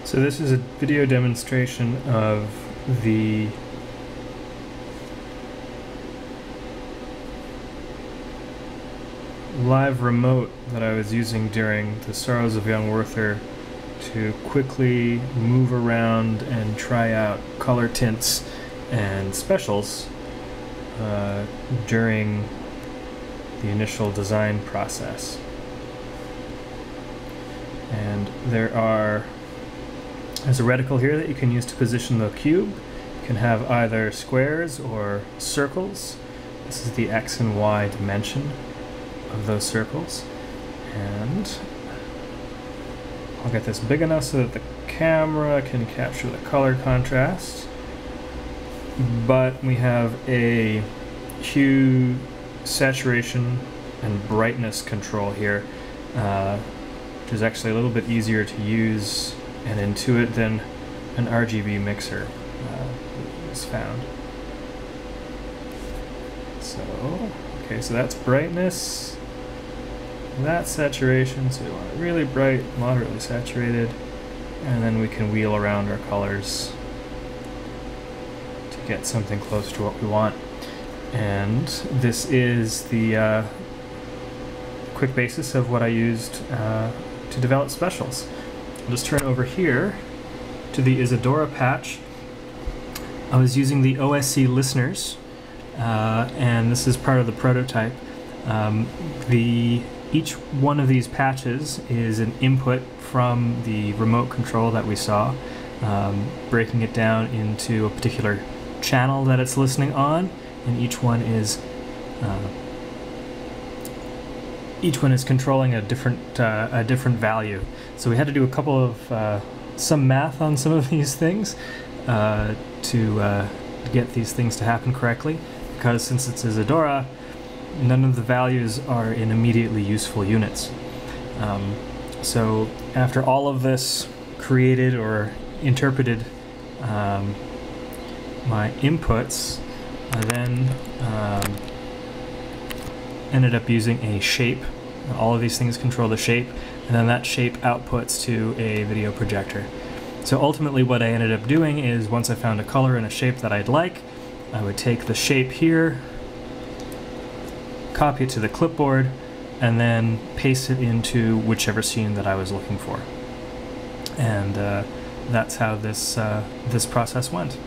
So this is a video demonstration of the live remote that I was using during the Sorrows of Young Werther to quickly move around and try out color tints and specials during the initial design process. And there's a reticle here that you can use to position the cube. You can have either squares or circles. This is the X and Y dimension of those circles. And I'll get this big enough so that the camera can capture the color contrast. But we have a hue, saturation, and brightness control here, which is actually a little bit easier to use and intuit than an RGB mixer is found. So that's brightness, that's saturation, so we want it really bright, moderately saturated, and then we can wheel around our colors to get something close to what we want. And this is the quick basis of what I used to develop specials. I'll just turn over here to the Isadora patch. I was using the OSC listeners, and this is part of the prototype. Each one of these patches is an input from the remote control that we saw, breaking it down into a particular channel that it's listening on, and each one is controlling a different value. So we had to do a couple of some math on some of these things to get these things to happen correctly, because since it's Isadora, none of the values are in immediately useful units. So after all of this created or interpreted my inputs, I then ended up using a shape. All of these things control the shape, and then that shape outputs to a video projector. So ultimately what I ended up doing is, once I found a color and a shape that I'd like, I would take the shape here, copy it to the clipboard, and then paste it into whichever scene that I was looking for. And that's how this process went.